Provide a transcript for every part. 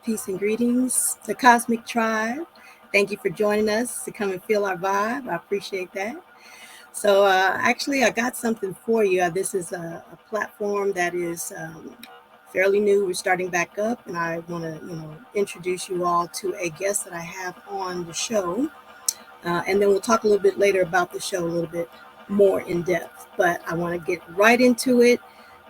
Peace and greetings to Cosmic Tribe. Thank you for joining us to come and feel our vibe. I appreciate that. So actually, I got something for you. This is a platform that is fairly new. We're starting back up, and I want to, introduce you all to a guest that I have on the show. And then we'll talk a little bit later about the show a little bit more in depth. But I want to get right into it.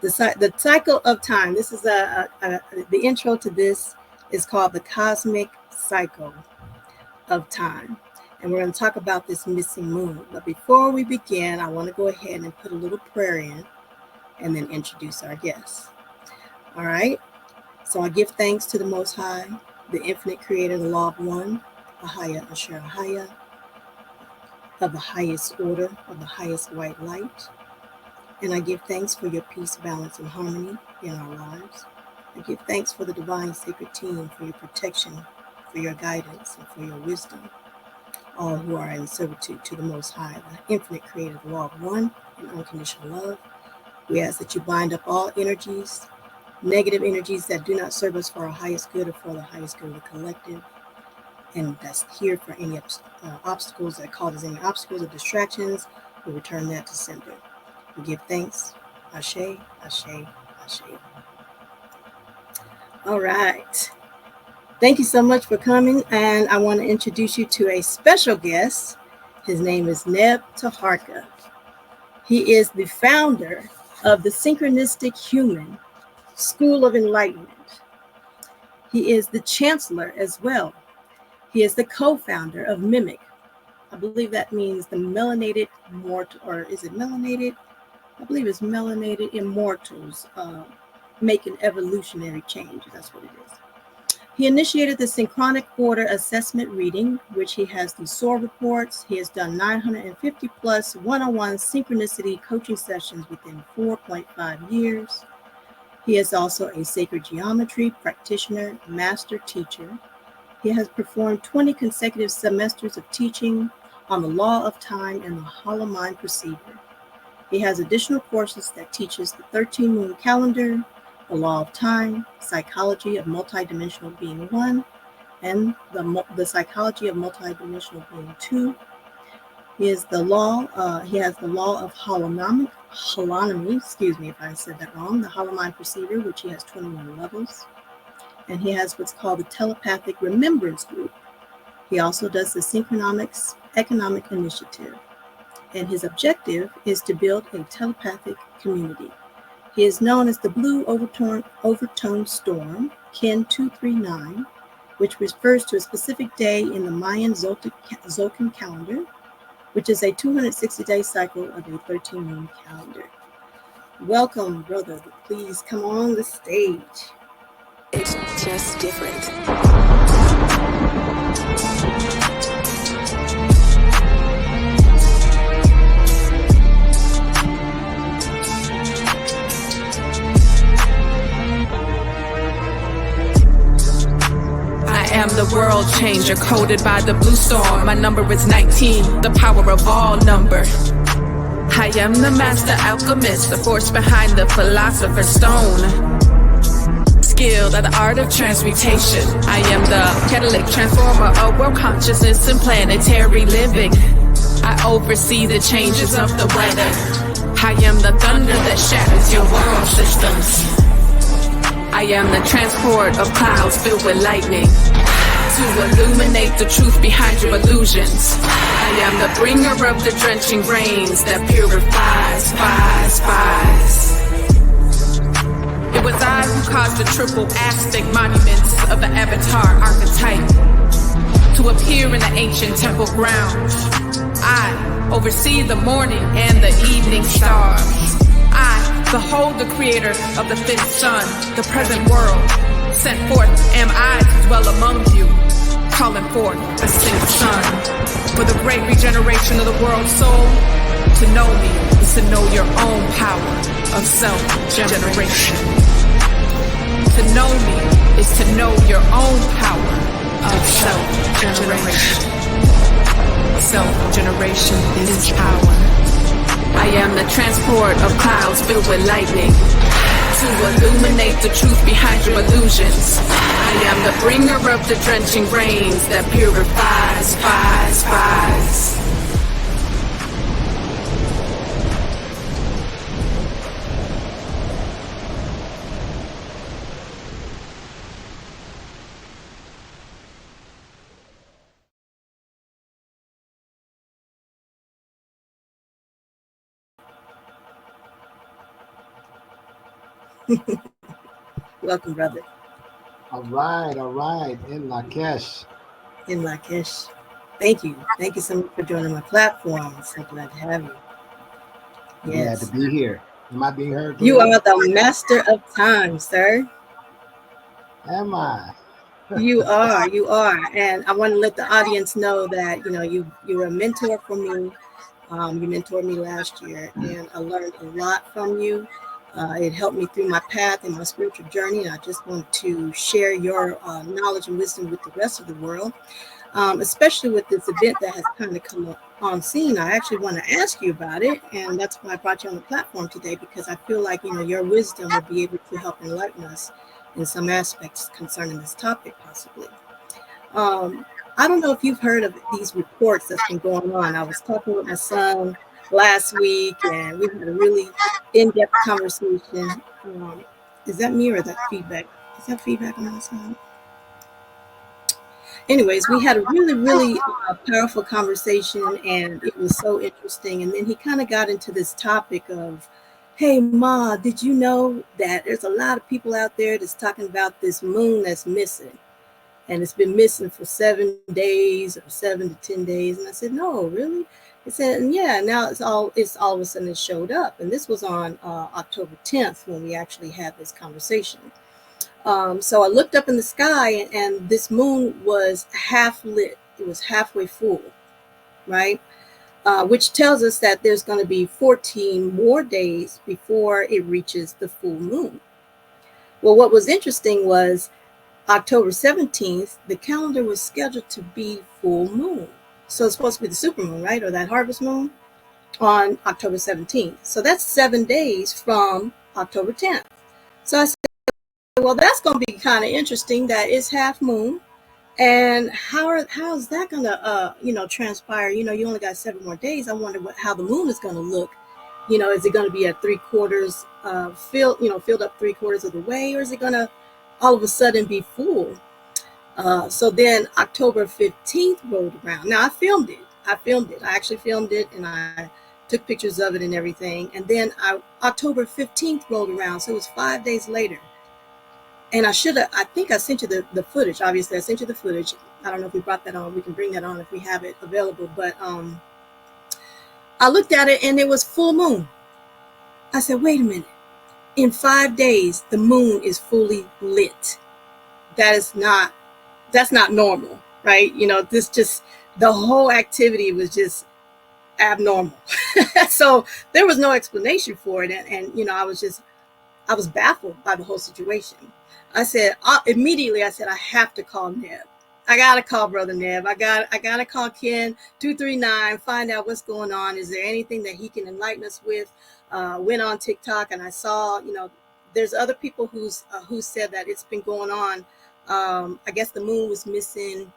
The cycle of time. This is the intro to this is called the cosmic cycle of time. And we're going to talk about this missing moon. But before we begin, I want to go ahead and put a little prayer in and then introduce our guests. All right. So I give thanks to the Most High, the infinite creator, the law of one, Ahaya Asher Ahaya, of the highest order, of the highest white light. And I give thanks for your peace, balance, and harmony in our lives. I give thanks for the divine sacred team, for your protection, for your guidance, and for your wisdom. All who are in servitude to the Most High, the infinite creator, the law of one, and unconditional love. We ask that you bind up all energies, negative energies that do not serve us for our highest good or for the highest good of the collective. And that's here for any obstacles that cause any obstacles or distractions. We return that to sender. We give thanks. Ashe, Ashe, Ashe. All right. Thank you so much for coming. And I want to introduce you to a special guest. His name is Neb Teharka. He is the founder of the Synchronistic Human School of Enlightenment. He is the chancellor as well. He is the co-founder of Mimic. I believe that means the melanated mortal, or is it melanated? I believe it's melanated immortals making evolutionary change. That's what it is. He initiated the synchronic order assessment reading, which he has the SOAR reports. He has done 950 plus one-on-one synchronicity coaching sessions within 4.5 years. He is also a sacred geometry practitioner, master teacher. He has performed 20 consecutive semesters of teaching on the law of time and the hollow mind perceiver. He has additional courses that teaches the 13 moon calendar, the law of time, psychology of multidimensional being one, and the psychology of multidimensional being two. He has the law of holonomy, excuse me if I said that wrong, the hollow mind perceiver, which he has 21 levels. And he has what's called the telepathic remembrance group. He also does the synchronomics economic initiative. And his objective is to build a telepathic community. He is known as the Blue Overtone Storm, Kin 239, which refers to a specific day in the Mayan Zolkin calendar, which is a 260-day cycle of a 13-moon calendar. Welcome, brother. Please come on the stage. It's just different. I am the world changer, coded by the blue storm. My number is 19, the power of all number. I am the master alchemist, the force behind the philosopher's stone. Skilled at the art of transmutation. I am the catalytic transformer of world consciousness and planetary living. I oversee the changes of the weather. I am the thunder that shatters your world systems. I am the transport of clouds filled with lightning to illuminate the truth behind your illusions. I am the bringer of the drenching rains that purifies, spies. It was I who caused the triple Aztec monuments of the Avatar archetype to appear in the ancient temple grounds. I oversee the morning and the evening stars. I behold the creator of the fifth sun, the present world. Sent forth am I to dwell among you, calling forth a sixth sun. For the great regeneration of the world's soul, to know me is to know your own power of self-generation. To know me is to know your own power of self-generation. Self-generation is power. I am the transport of clouds filled with lightning to to illuminate the truth behind your illusions. I am the bringer of the drenching rains that purifies, fires, fires. Welcome, brother, All right, in Lakesh. in Lakesh. Thank you. Thank you so much for joining my platform. I'm so glad to have you. Glad to Yes. be here. Am I being heard You clearly? are the master of time, sir. Am I? You are, you are. And I want to let the audience know that, you're a mentor for me. You mentored me last year, and I learned a lot from you. It helped me through my path and my spiritual journey. And I just want to share your knowledge and wisdom with the rest of the world, especially with this event that has kind of come on scene. I actually want to ask you about it, and that's why I brought you on the platform today, because I feel like your wisdom will be able to help enlighten us in some aspects concerning this topic, possibly. Um, I don't know if you've heard of these reports that's been going on. I was talking with my son last week, and we had a really in-depth conversation. Is that me or that feedback? Is that feedback on my side? Anyways, we had a really, really powerful conversation, and it was so interesting. And then he kind of got into this topic of, hey, Ma, did you know that there's a lot of people out there that's talking about this moon that's missing? And it's been missing for 7 days or 7 to 10 days. And I said, no, really? He said, and yeah, now it's all of a sudden it showed up. And this was on October 10th when we actually had this conversation. So I looked up in the sky, and this moon was half lit. It was halfway full, right? Which tells us that there's going to be 14 more days before it reaches the full moon. Well, what was interesting was October 17th, the calendar was scheduled to be full moon. So it's supposed to be the super moon, right? Or that harvest moon on October 17th. So that's 7 days from October 10th. So I said, well, that's going to be kind of interesting that it's half moon. And how's that going to, transpire? You only got 7 more days. I wonder how the moon is going to look. Is it going to be at 3/4 filled up 3/4 of the way, or is it going to all of a sudden be full? So then October 15th rolled around. Now I filmed it. I actually filmed it, and I took pictures of it and everything. And then October 15th rolled around. So it was 5 days later. And I think I sent you the footage. Obviously, I sent you the footage. I don't know if we brought that on. We can bring that on if we have it available. But I looked at it, and it was full moon. I said, wait a minute. In 5 days, the moon is fully lit. That is not that's not normal, right? This just the whole activity was just abnormal. So there was no explanation for it, and I was baffled by the whole situation. I said immediately, I said, I have to call Neb. I gotta call Brother Neb. I gotta call Ken 239, find out what's going on. Is there anything that he can enlighten us with? Went on TikTok, and I saw, there's other people who said that it's been going on. I guess the moon was missing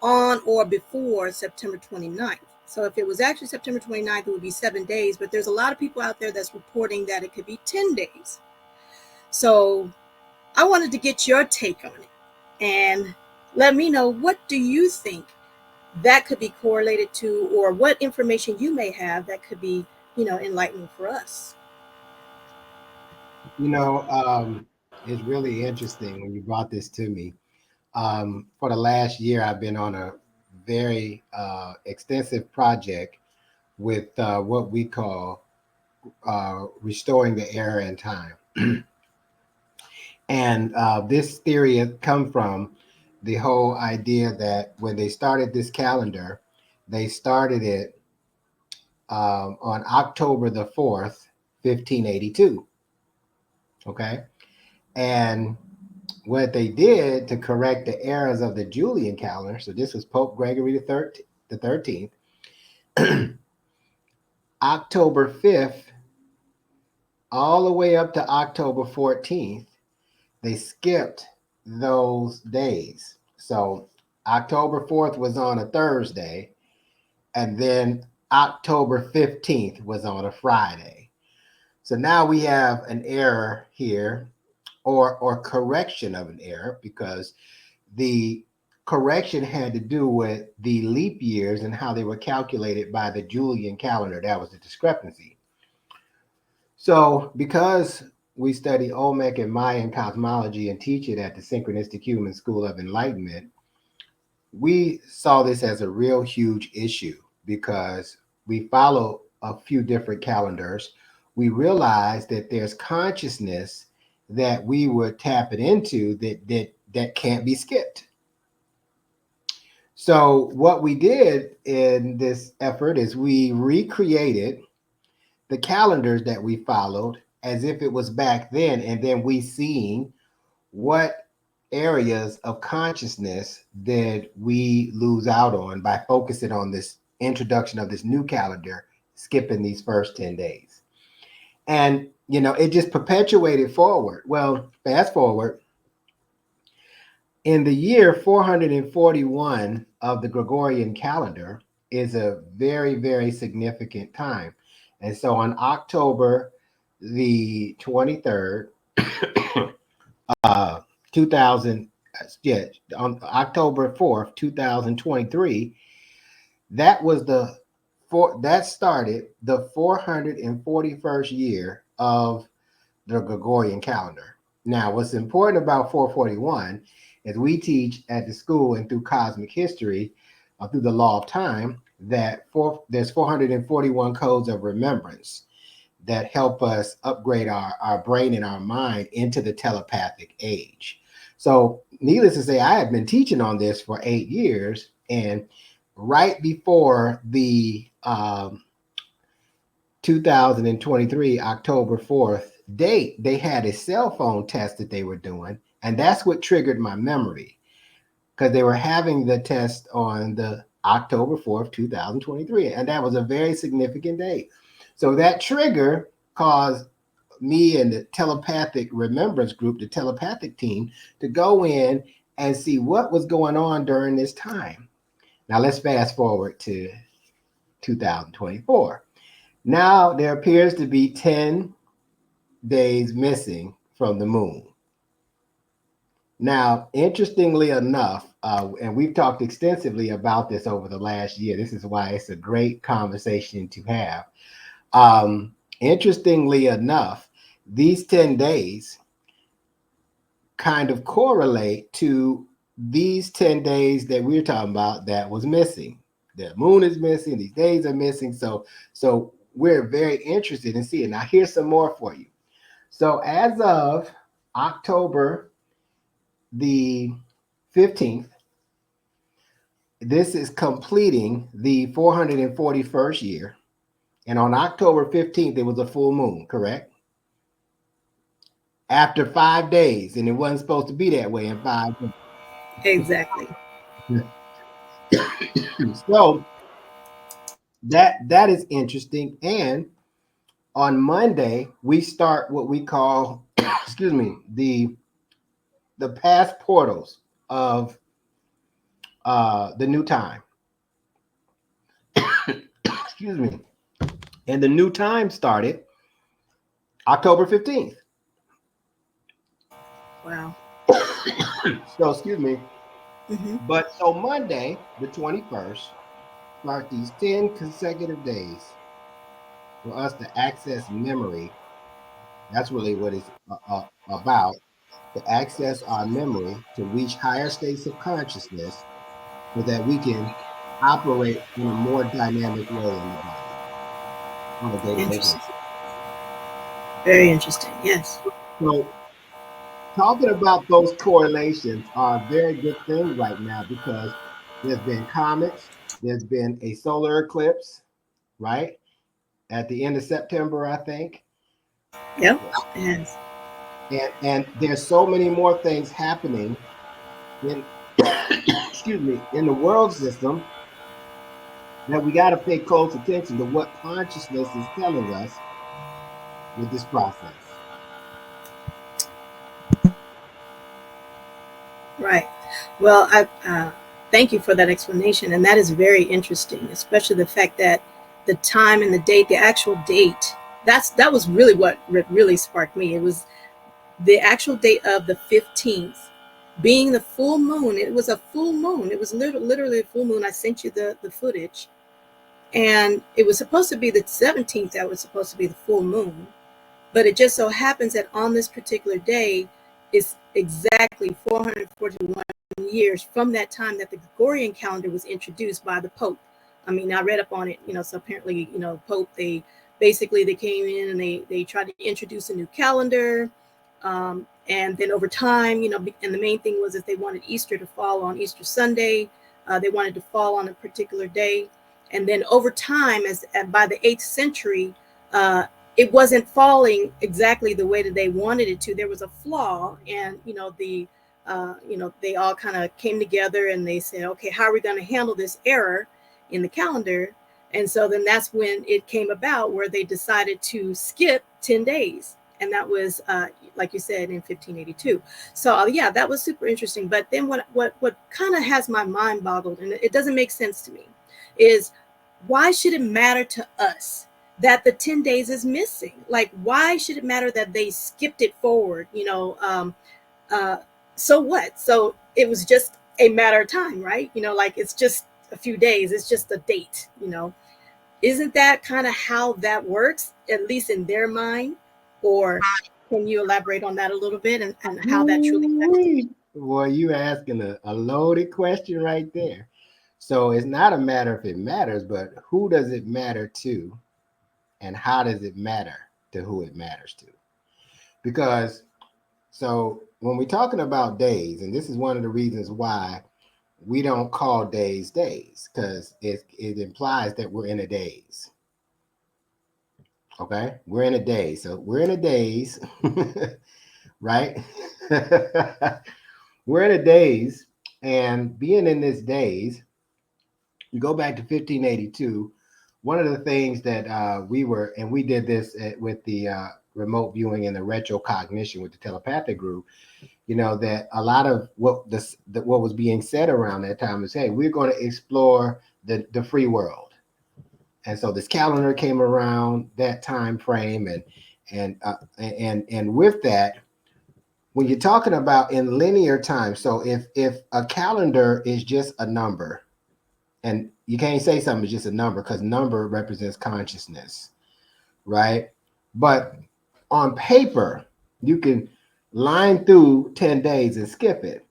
on or before September 29th. So if it was actually September 29th, it would be 7 days. But there's a lot of people out there that's reporting that it could be 10 days. So I wanted to get your take on it and let me know, what do you think that could be correlated to, or what information you may have that could be, enlightening for us. You know, it's really interesting when you brought this to me. For the last year, I've been on a very extensive project with what we call restoring the error in time. And this theory has come from the whole idea that when they started this calendar, they started it on October the 4th, 1582. Okay. And what they did to correct the errors of the Julian calendar, so this was Pope Gregory the 13th, October 5th all the way up to October 14th, they skipped those days. So October 4th was on a Thursday, and then October 15th was on a Friday. So now we have an error here, or correction of an error, because the correction had to do with the leap years and how they were calculated by the Julian calendar. That was the discrepancy. So because we study Olmec and Mayan cosmology and teach it at the Synchronistic Human School of Enlightenment, we saw this as a real huge issue because we follow a few different calendars. We realized that there's consciousness that we were tapping into that can't be skipped. So what we did in this effort is we recreated the calendars that we followed as if it was back then, and then we seeing what areas of consciousness did we lose out on by focusing on this introduction of this new calendar, skipping these first 10 days. And it just perpetuated forward. Well, fast forward, in the year 441 of the Gregorian calendar is a very, very significant time. And so on October the 23rd, 2000, yeah, on October 4th, 2023, that was that started the 441st year of the Gregorian calendar. Now, what's important about 441 is we teach at the school and through cosmic history, through the law of time, that there's 441 codes of remembrance that help us upgrade our brain and our mind into the telepathic age. So needless to say, I have been teaching on this for 8 years, and right before the 2023 October 4th date, they had a cell phone test that they were doing, and that's what triggered my memory, because they were having the test on the October 4th, 2023, and that was a very significant date. So that trigger caused me and the telepathic remembrance group, the telepathic team, to go in and see what was going on during this time. Now let's fast forward to 2024. Now there appears to be 10 days missing from the moon. Now, interestingly enough, and we've talked extensively about this over the last year, this is why it's a great conversation to have. Interestingly enough, these 10 days kind of correlate to these 10 days that we're talking about that was missing. The moon is missing, these days are missing. So we're very interested in seeing. Now, here's some more for you. So as of October the 15th, this is completing the 441st year. And on October 15th, it was a full moon, correct? After 5 days, and it wasn't supposed to be that way in 5 days. Exactly. So that is interesting. And on Monday, we start what we call, excuse me, the past portals of the new time. Excuse me. And the new time started October 15th. Wow. So, excuse me. Mm-hmm. But so Monday, the 21st, start these 10 consecutive days for us to access memory. That's really what it's about, to access our memory, to reach higher states of consciousness so that we can operate in a more dynamic way in the body on a day-to-day basis. Very interesting. Yes. So talking about those correlations are a very good thing right now, because there's been comets, there's been a solar eclipse, right? At the end of September, I think. Yep. Yes. And there's so many more things happening in excuse me, in the world system, that we got to pay close attention to what consciousness is telling us with this process. Right. Well, I thank you for that explanation, and that is very interesting, especially the fact that the time and the date, the actual date, that was really what really sparked me. It was the actual date of the 15th being the full moon. It was a full moon. It was literally a full moon. I sent you the footage, and it was supposed to be the 17th that was supposed to be the full moon, but it just so happens that on this particular day is exactly 441 years from that time that the Gregorian calendar was introduced by the Pope. I mean, I read up on it, so apparently, Pope, they basically they came in and they tried to introduce a new calendar. And then over time, and the main thing was that they wanted Easter to fall on Easter Sunday. They wanted to fall on a particular day. And then over time, as by the 8th century, it wasn't falling exactly the way that they wanted it to. There was a flaw, and they all kind of came together and they said, okay, how are we going to handle this error in the calendar? And so then that's when it came about where they decided to skip 10 days. And that was, like you said, in 1582. So yeah, that was super interesting. But then what kind of has my mind boggled, and it doesn't make sense to me, is why should it matter to us that the 10 days is missing? Like, why should it matter that they skipped it forward? Uh, so what? So it was just a matter of time, right? Like it's just a few days. It's just a date. Isn't that kind of how that works, at least in their mind? Or can you elaborate on that a little bit, and how that truly affects them? Ooh-wee. Well, you asking a loaded question right there. So it's not a matter if it matters, but who does it matter to, and how does it matter to who it matters to? Because so when we're talking about days, and this is one of the reasons why we don't call days days, because it implies that we're in a daze. Okay, we're in a daze. So we're in a daze, right? We're in a daze, and being in this daze, you go back to 1582. One of the things that we did this with the remote viewing and the retrocognition with the telepathic group, that a lot of what was being said around that time is, hey, we're going to explore the free world. And so this calendar came around that time frame, and with that, when you're talking about in linear time, so if a calendar is just a number, and you can't say something is just a number because number represents consciousness, right? But on paper, you can line through 10 days and skip it.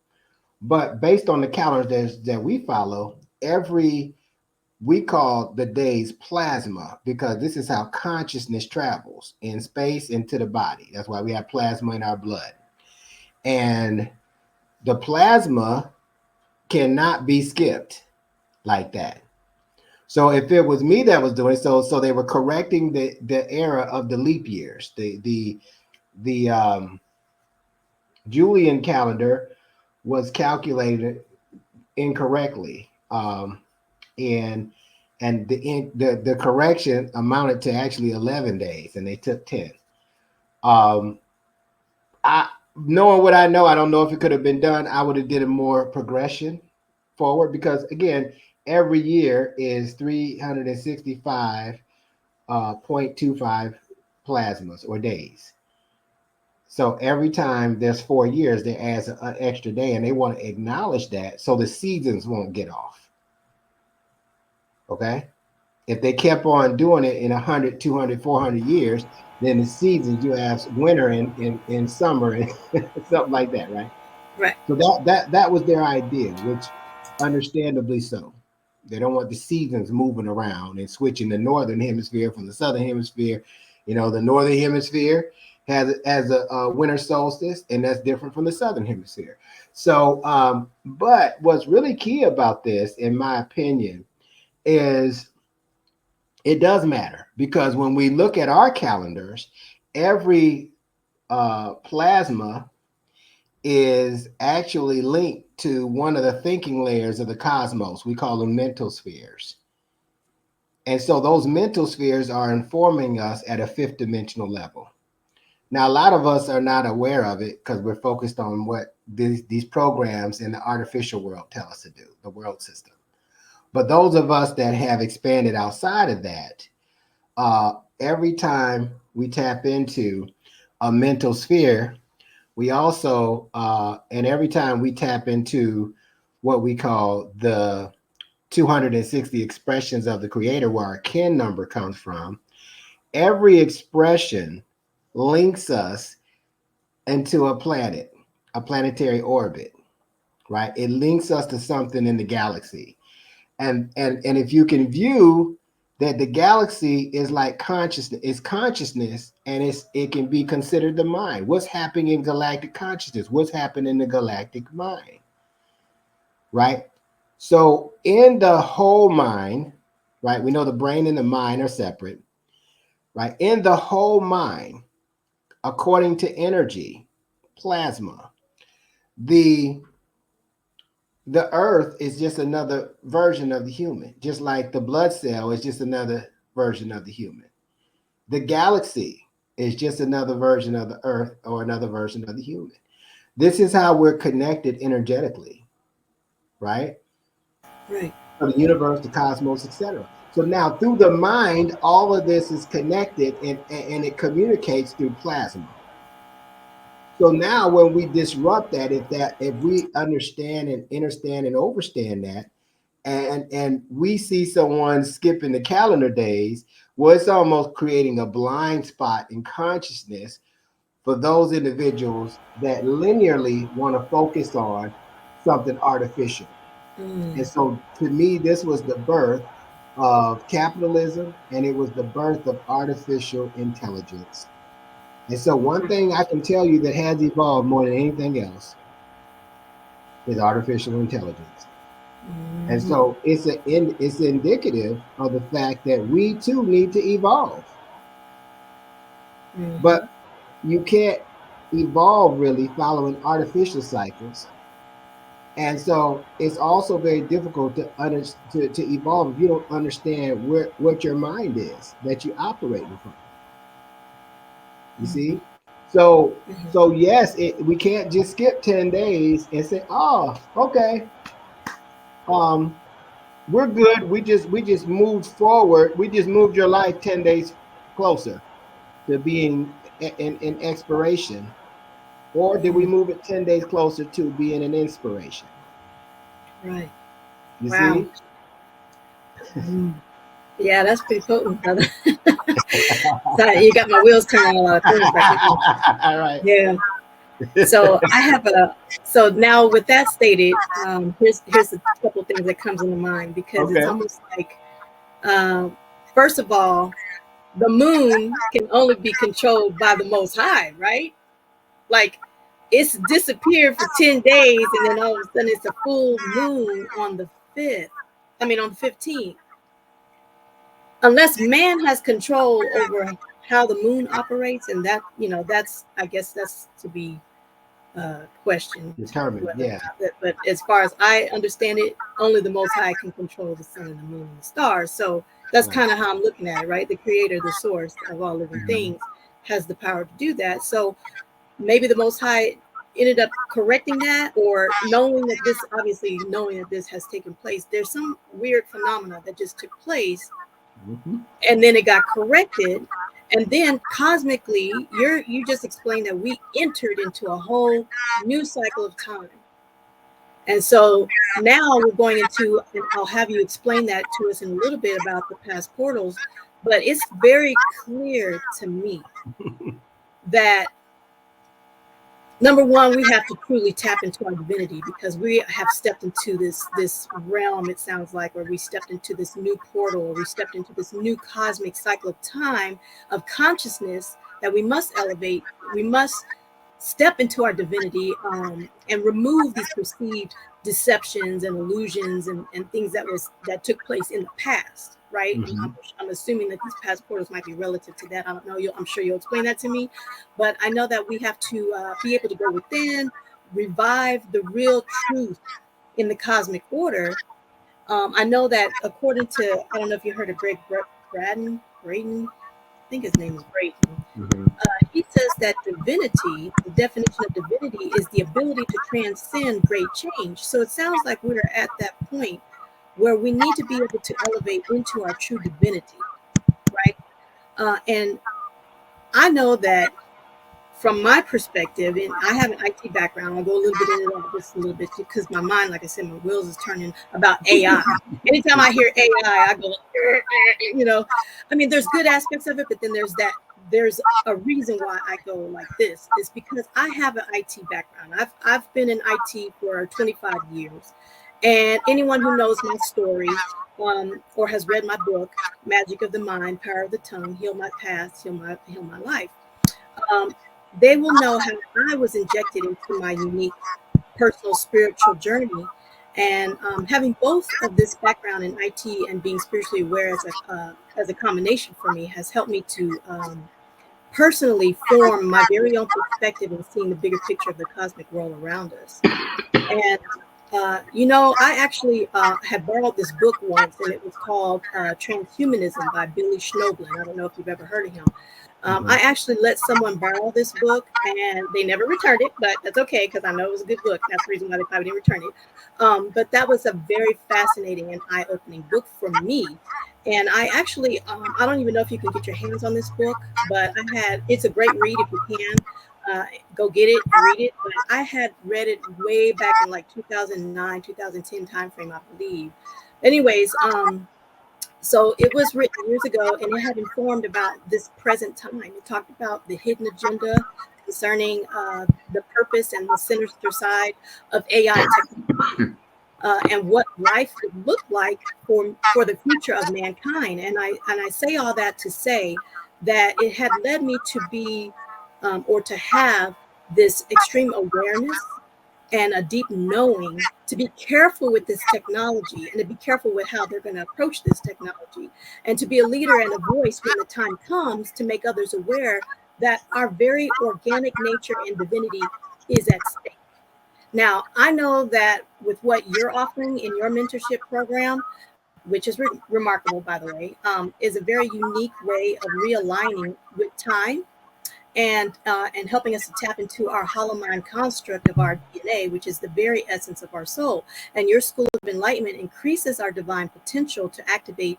But based on the calendars that we follow, we call the days plasma because this is how consciousness travels in space into the body. That's why we have plasma in our blood. And the plasma cannot be skipped like that. So if it was me that was doing it, so they were correcting the era of the leap years. The Julian calendar was calculated incorrectly, and the correction amounted to actually 11 days, and they took 10. Um, I knowing what I know, I don't know if it could have been done. I would have did a more progression forward because again, every year is 365.25 plasmas or days. So every time there's 4 years, there adds an extra day, and they want to acknowledge that so the seasons won't get off. Okay. If they kept on doing it in 100, 200, 400 years, then the seasons you have winter and summer and something like that, right? Right. So that was their idea, which understandably so. They don't want the seasons moving around and switching the northern hemisphere from the southern hemisphere. The northern hemisphere has a winter solstice, and that's different from the southern hemisphere. So, but what's really key about this, in my opinion, is it does matter because when we look at our calendars, every plasma is actually linked to one of the thinking layers of the cosmos. We call them mental spheres. And so those mental spheres are informing us at a fifth dimensional level. Now, a lot of us are not aware of it because we're focused on what these programs in the artificial world tell us to do, the world system. But those of us that have expanded outside of that, every time we tap into a mental sphere, we also, and every time we tap into what we call the 260 expressions of the creator, where our kin number comes from, every expression links us into a planet, a planetary orbit, right? It links us to something in the galaxy. And if you can view that the galaxy is like consciousness, it's consciousness, and it can be considered the mind. What's happening in galactic consciousness? What's happening in the galactic mind? Right? So in the whole mind, right? We know the brain and the mind are separate, right? In the whole mind, according to energy, plasma, the the earth is just another version of the human, just like the blood cell is just another version of the human. The galaxy is just another version of the earth or another version of the human. This is how we're connected energetically, right? Right. So the universe, the cosmos, etc. So now through the mind, all of this is connected, and it communicates through plasma. So now when we disrupt that, if we understand and understand and overstand that, and we see someone skipping the calendar days, well, it's almost creating a blind spot in consciousness for those individuals that linearly want to focus on something artificial. And Mm. so to me, this was the birth of capitalism, and it was the birth of artificial intelligence. And so one thing I can tell you that has evolved more than anything else is artificial intelligence. And Mhm. so it's indicative of the fact that we too need to evolve. Mhm. But you can't evolve really following artificial cycles. And so it's also very difficult to evolve if you don't understand what your mind is that you're operating from. You Mhm. see? So Mhm. so yes, we can't just skip 10 days and say, oh, okay, um, we're good. We just moved forward. We just moved your life 10 days closer to being in expiration. Or did we Mhm. move it 10 days closer to being an inspiration? Right. You Wow. see? Mm. Yeah, that's pretty potent, brother. Sorry, you got my wheels turning on a lot of things right now. All right. Yeah. So I have a so now with that stated, here's a couple things that comes into mind because it's Okay. almost like um, first of all, the moon can only be controlled by the Most High, right? Like it's disappeared for 10 days and then all of a sudden it's a full moon on the 5th. I mean on the 15th. Unless man has control over how the moon operates, and that that's I guess that's to be questioned Determined. whether or Yeah. not that. But as far as I understand it, only the Most High can control the sun and the moon and the stars. So that's Right. kind of how I'm looking at it, right? The creator, the source of all living Mhm. things, has the power to do that. So maybe the Most High ended up correcting that, or knowing that this, obviously knowing that this has taken place. There's some weird phenomena that just took place, Mhm. and then it got corrected, and then cosmically you just explained that we entered into a whole new cycle of time. And so now we're going into, and I'll have you explain that to us in a little bit about the past portals, but it's very clear to me that number one, we have to truly tap into our divinity because we have stepped into this realm, it sounds like, or we stepped into this new portal, or we stepped into this new cosmic cycle of time, of consciousness, that we must elevate. We must step into our divinity, and remove these perceived deceptions and illusions, and things that took place in the past, right? And Mhm. I'm assuming that these past portals might be relative to that. I don't know. I'm sure you'll explain that to me, but I know that we have to be able to go within, revive the real truth in the cosmic order. I know that according to, I don't know if you heard of Greg Braden, I think his name is Braden. Mhm. he says that divinity, the definition of divinity, is the ability to transcend great change. So it sounds like we're at that point where we need to be able to elevate into our true divinity, right? And I know that from my perspective, and I have an IT background, I'll go a little bit into that just a little bit because my mind, like I said, my wheels is turning about AI. Anytime I hear AI, I go, you know, I mean, there's good aspects of it, but then there's a reason why I go like this. It's because I have an IT background. I've been in IT for 25 years, and anyone who knows my story or has read my book, Magic of the Mind, Power of the Tongue, Heal My Past, Heal My Life. Um, they will know how I was injected into my unique personal spiritual journey. And having both of this background in IT and being spiritually aware as a combination for me has helped me to personally form my very own perspective and seeing the bigger picture of the cosmic world around us. And I actually had borrowed this book once, and it was called Transhumanism by Billy Schnoebelen. I don't know if you've ever heard of him. I actually let someone borrow this book, and they never returned it, but that's okay because I know it was a good book. That's the reason why they probably didn't return it. But that was a very fascinating and eye-opening book for me. And I actually, I don't even know if you can get your hands on this book, but it's a great read if you can. Go get it and read it. But I had read it way back in like 2009, 2010 timeframe, I believe. Anyways, so it was written years ago, and it had informed about this present time. It talked about the hidden agenda concerning the purpose and the sinister side of AI technology, and what life would look like for the future of mankind. And I say all that to say that it had led me to be or to have this extreme awareness and a deep knowing to be careful with this technology and to be careful with how they're going to approach this technology, and to be a leader and a voice when the time comes to make others aware that our very organic nature and divinity is at stake. Now, I know that with what you're offering in your mentorship program, which is remarkable, by the way, is a very unique way of realigning with time and helping us to tap into our hollow mind construct of our DNA, which is the very essence of our soul. And your school of enlightenment increases our divine potential to activate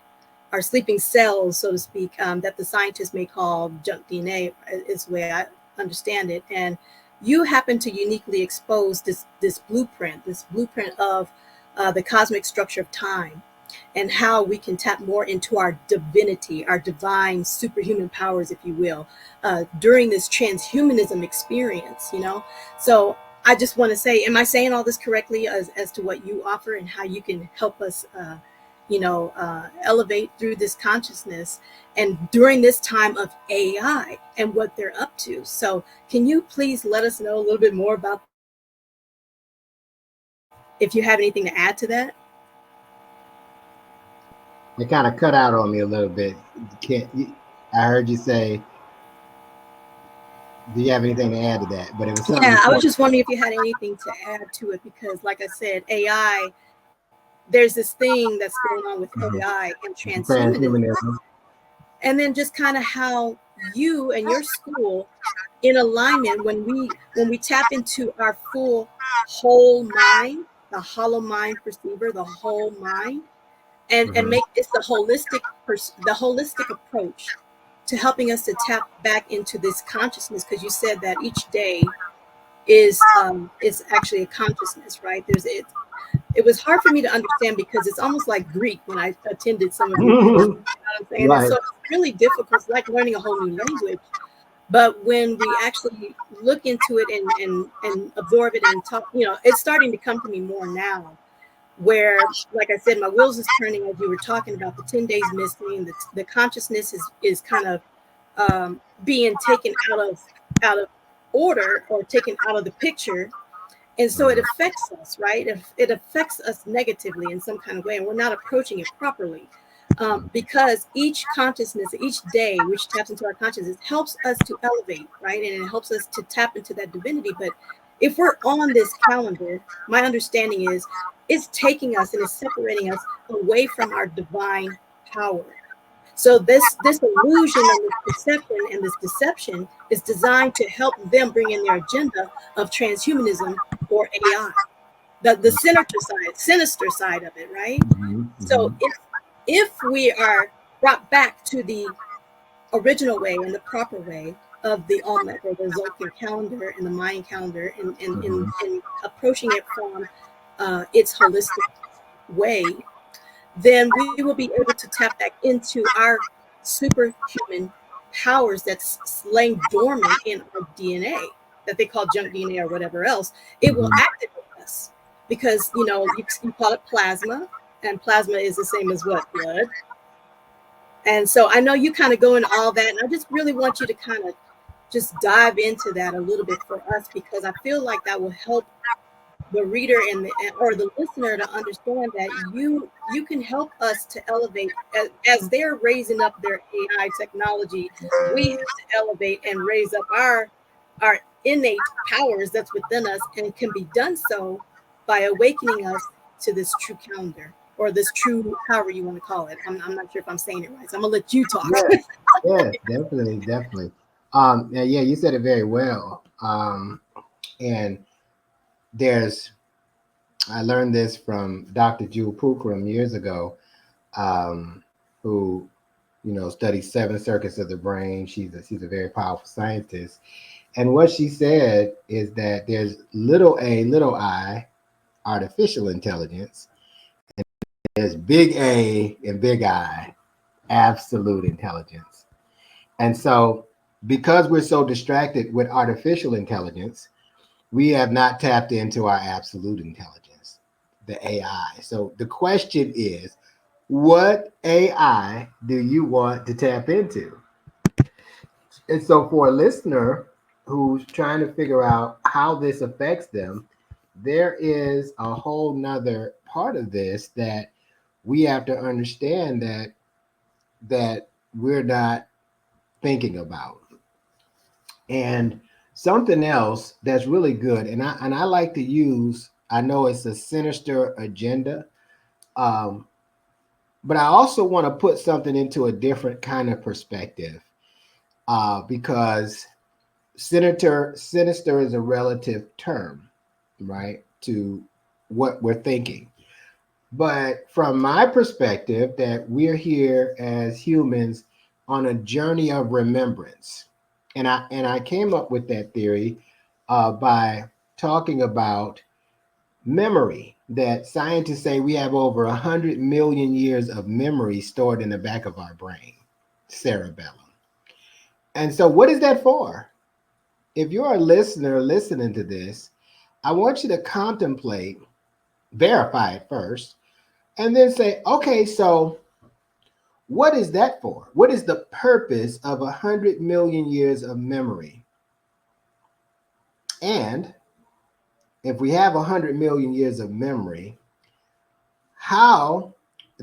our sleeping cells, so to speak, that the scientists may call junk DNA, is the way I understand it. And you happen to uniquely expose this blueprint of the cosmic structure of time, and how we can tap more into our divinity, our divine superhuman powers, if you will, during this transhumanism experience, So I just want to say, am I saying all this correctly as to what you offer and how you can help us, elevate through this consciousness and during this time of AI and what they're up to? So can you please let us know a little bit more about, if you have anything to add to that? It kind of cut out on me a little bit. I heard you say, do you have anything to add to that? But it was something. Yeah, I was just wondering if you had anything to add to it, because like I said, AI, there's this thing that's going on with AI and transhumanism. And then just kind of how you and your school in alignment, when we tap into our full whole mind, the hollow mind perceiver, the whole mind, and make this the holistic approach to helping us to tap back into this consciousness, because you said that each day is actually a consciousness, right? It was hard for me to understand because it's almost like Greek when I attended some of your courses, you know what I'm saying? Right. And so it's really difficult. It's like learning a whole new language. But when we actually look into it and absorb it and talk, it's starting to come to me more now, where, like I said, my wheels is turning as you were talking about the 10 days missing. The consciousness is kind of being taken out of order, or taken out of the picture. And so it affects us, right? It affects us negatively in some kind of way, and we're not approaching it properly. Because each consciousness, each day, which taps into our consciousness, helps us to elevate, right? And it helps us to tap into that divinity. But if we're on this calendar, my understanding is it's taking us and it's separating us away from our divine power. So this illusion and this perception and this deception is designed to help them bring in their agenda of transhumanism or AI, the sinister side of it, right? Mm-hmm. So if we are brought back to the original way and the proper way of the Olmec or the Zolkin calendar and the Mayan calendar, Mm-hmm. and approaching it from its holistic way, then we will be able to tap back into our superhuman powers that's laying dormant in our DNA that they call junk DNA or whatever else. It will Mm-hmm. activate us because you call it plasma, and plasma is the same as what, blood. And so I know you kind of go into all that, and I just really want you to kind of just dive into that a little bit for us, because I feel like that will help the reader and or the listener to understand that you can help us to elevate as they're raising up their AI technology. We have to elevate and raise up our innate powers that's within us, and can be done so by awakening us to this true calendar, or this true, however you want to call it. I'm not sure if I'm saying it right, so I'm gonna let you talk. Yes, yes, definitely, definitely. Yeah, you said it very well. And there's, I learned this from Dr. Jewel Pookrum years ago, um, who, studies seven circuits of the brain. She's a very powerful scientist. And what she said is that there's little a, little I, artificial intelligence. There's big A and big I, absolute intelligence. And so, because we're so distracted with artificial intelligence, we have not tapped into our absolute intelligence, the AI. So, the question is, what AI do you want to tap into? And so, for a listener who's trying to figure out how this affects them, there is a whole nother part of this that we have to understand that we're not thinking about. And something else that's really good, and I like to use, I know it's a sinister agenda, um, but I also want to put something into a different kind of perspective, because sinister is a relative term, right, to what we're thinking. But from my perspective, that we're here as humans on a journey of remembrance, and I came up with that theory by talking about memory. That scientists say we have over 100 million years of memory stored in the back of our brain, cerebellum. And so, what is that for? If you're a listener listening to this, I want you to contemplate, verify it first, and then say, okay, so what is that for? What is the purpose of 100 million years of memory? And if we have 100 million years of memory, how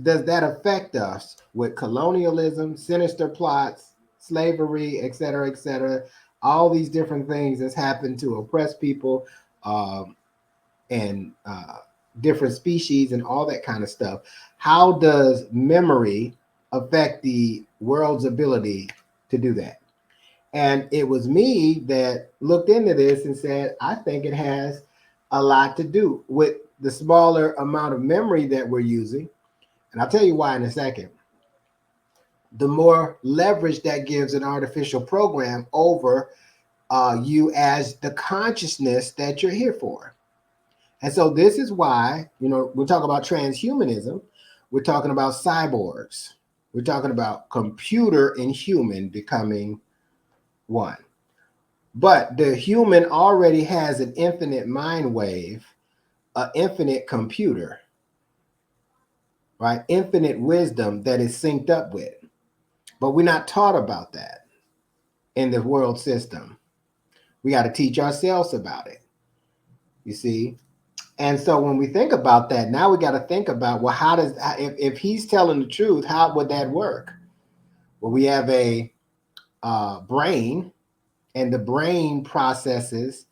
does that affect us with colonialism, sinister plots, slavery, et cetera, et cetera? All these different things that's happened to oppress people, um, and different species and all that kind of stuff. How does memory affect the world's ability to do that? And it was me that looked into this and said, I think it has a lot to do with the smaller amount of memory that we're using. And I'll tell you why in a second. The more leverage that gives an artificial program over you as the consciousness that you're here for. And so this is why, we're talking about transhumanism. We're talking about cyborgs. We're talking about computer and human becoming one. But the human already has an infinite mind wave, an infinite computer, right? Infinite wisdom that is synced up with. But we're not taught about that in the world system. We got to teach ourselves about it, you see? And so when we think about that, now we got to think about, well, if he's telling the truth, how would that work? Well, we have a brain, and the brain processes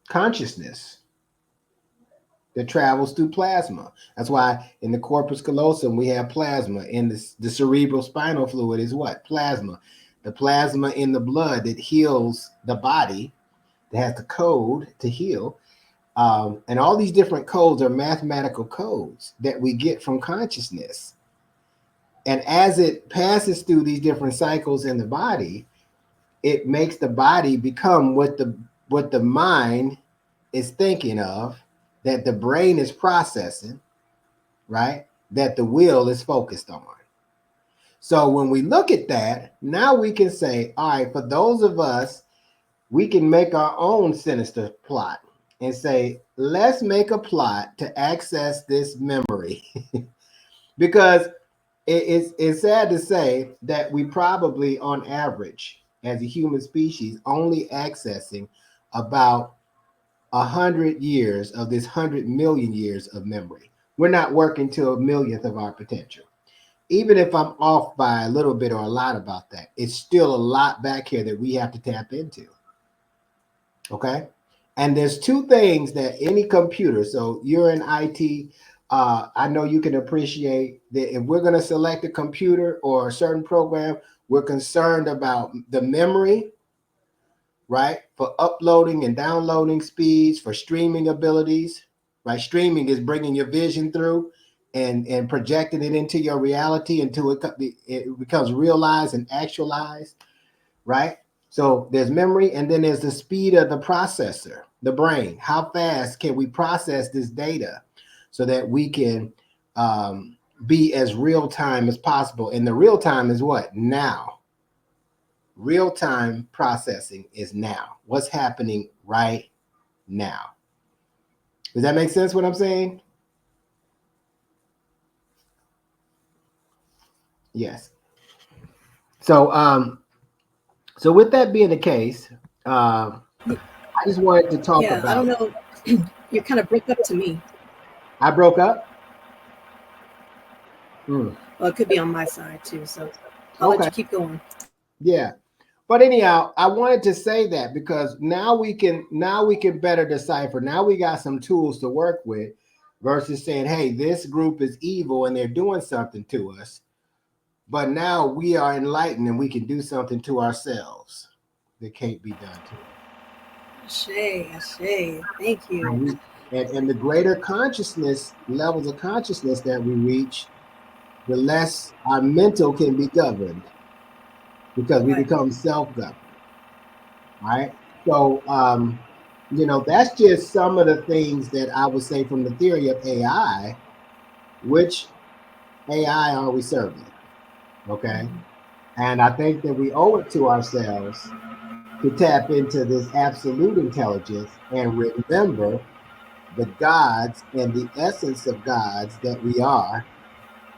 consciousness, that travels through plasma. That's why in the corpus callosum we have plasma. In the cerebral spinal fluid is what? Plasma. The plasma in the blood that heals the body, that has the code to heal. And all these different codes are mathematical codes that we get from consciousness. And as it passes through these different cycles in the body, it makes the body become what the mind is thinking of, that the brain is processing, right? That the will is focused on. So when we look at that, now we can say, all right, for those of us, we can make our own sinister plot and say, let's make a plot to access this memory. Because it's sad to say that we probably, on average, as a human species, only accessing about 100 years of this 100 million years of memory. We're not working to a millionth of our potential. Even if I'm off by a little bit or a lot about that, it's still a lot back here that we have to tap into. Okay. And there's two things that any computer, so you're in IT, I know you can appreciate that if we're going to select a computer or a certain program, we're concerned about the memory, right? For uploading and downloading speeds, for streaming abilities, right? Streaming is bringing your vision through and projecting it into your reality until it becomes realized and actualized, right? So there's memory, and then there's the speed of the processor, the brain. How fast can we process this data so that we can be as real time as possible? And the real time is what? Now. Real time processing is now. What's happening right now? Does that make sense what I'm saying? Yes. So so with that being the case, I just wanted to talk Yeah, I about. don't know. You kind of broke up to me. I broke up. Well, it could be on my side too. So I'll let Okay. you keep going. Yeah. But anyhow, I wanted to say that because now we can better decipher. Now we got some tools to work with versus saying, hey, this group is evil and they're doing something to us. But now we are enlightened and we can do something to ourselves that can't be done to us. Ashay, Ashay. Thank you. And the greater consciousness, levels of consciousness that we reach, the less our mental can be governed because we Right. become self-governed, right? So, that's just some of the things that I would say from the theory of AI. Which AI are we serving? Okay. And I think that we owe it to ourselves to tap into this absolute intelligence and remember the gods and the essence of gods that we are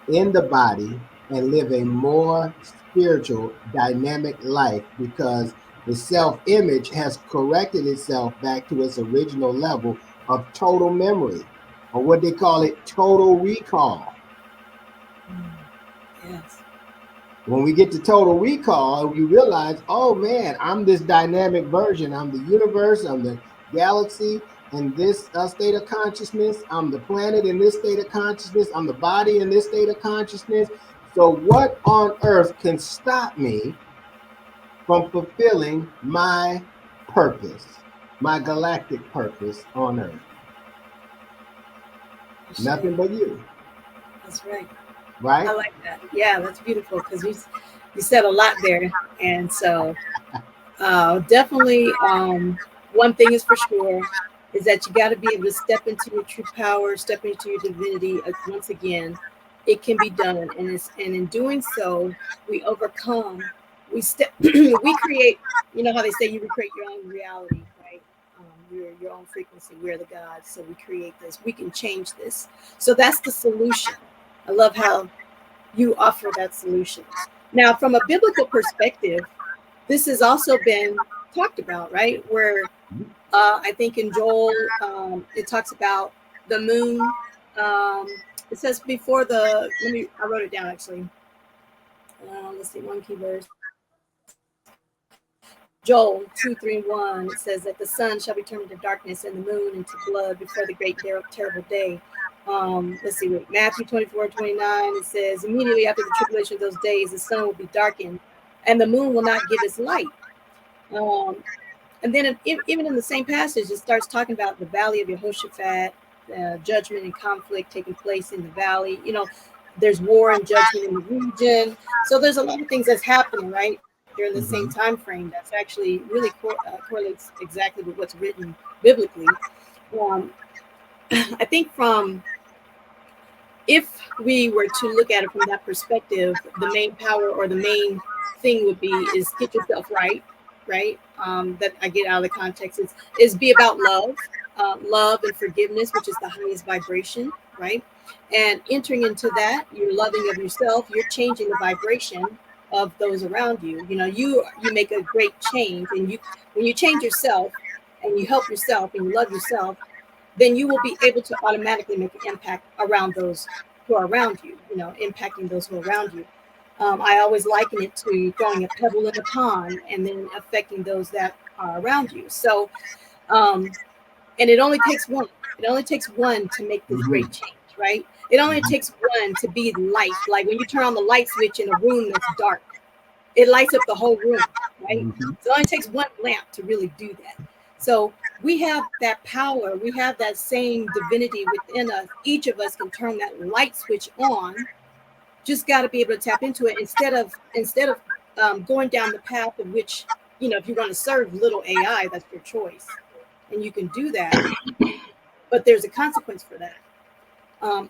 in the body and live a more spiritual, dynamic life because the self image has corrected itself back to its original level of total memory, or what they call it, total recall. Yes. When we get to total recall, you realize, oh man, I'm this dynamic version. I'm the universe, I'm the galaxy in this state of consciousness. I'm the planet in this state of consciousness. I'm the body in this state of consciousness. So, what on earth can stop me from fulfilling my purpose, my galactic purpose on earth? Ashay. Nothing but you, That's right. I right? like that. Yeah, that's beautiful because you said a lot there, and so definitely one thing is for sure is that you got to be able to step into your true power, step into your divinity. Once again, it can be done, and in doing so, we overcome. We step. We create. You know how they say you recreate your own reality, right? Your own frequency. We're the gods, so we create this. We can change this. So that's the solution. I love how you offer that solution. Now, from a biblical perspective, this has also been talked about, right? Where I think in Joel, it talks about the moon. Um, it says before I wrote it down actually. Let's see, one key verse. Joel 2:3-1, it says that the sun shall be turned into darkness and the moon into blood before the great terrible day. Let's see, wait, Matthew 24:29, it says, immediately after the tribulation of those days, the sun will be darkened and the moon will not give its light. Um, and then even in the same passage, it starts talking about the valley of Jehoshaphat, judgment and conflict taking place in the valley. There's war and judgment in the region. So there's a lot of things that's happening, right, during the same time Mm-hmm. frame that's actually really correlates exactly with what's written biblically. Um, I think if we were to look at it from that perspective, the main power or the main thing would be is get yourself right, right? That I get out of the context is be about love and forgiveness, which is the highest vibration, right? And entering into that, you're loving of yourself, you're changing the vibration of those around you. You make a great change, and you when you change yourself and you help yourself and you love yourself, then you will be able to automatically make an impact around those who are around you, impacting those who are around you. I always liken it to throwing a pebble in a pond and then affecting those that are around you. So, and it only takes one. It only takes one to make this Mm-hmm. great change, right? It only takes one to be light. Like when you turn on the light switch in a room that's dark, it lights up the whole room, right? Mm-hmm. So it only takes one lamp to really do that. So we have that power, we have that same divinity within us. Each of us can turn that light switch on. Just got to be able to tap into it instead of going down the path of which, if you want to serve little AI, that's your choice, and you can do that. But there's a consequence for that.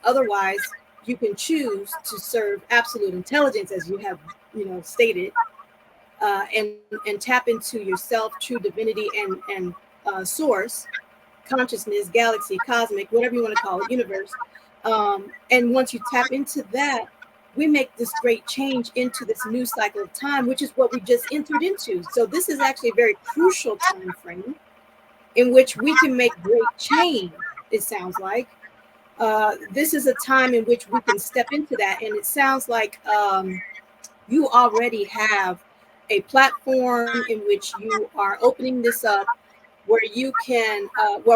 Otherwise, you can choose to serve absolute intelligence, as you have, stated, and tap into yourself, true divinity, and source, consciousness, galaxy, cosmic, whatever you want to call it, universe. And once you tap into that, we make this great change into this new cycle of time, which is what we just entered into. So this is actually a very crucial time frame in which we can make great change. It sounds like this is a time in which we can step into that, and it sounds like you already have a platform in which you are opening this up where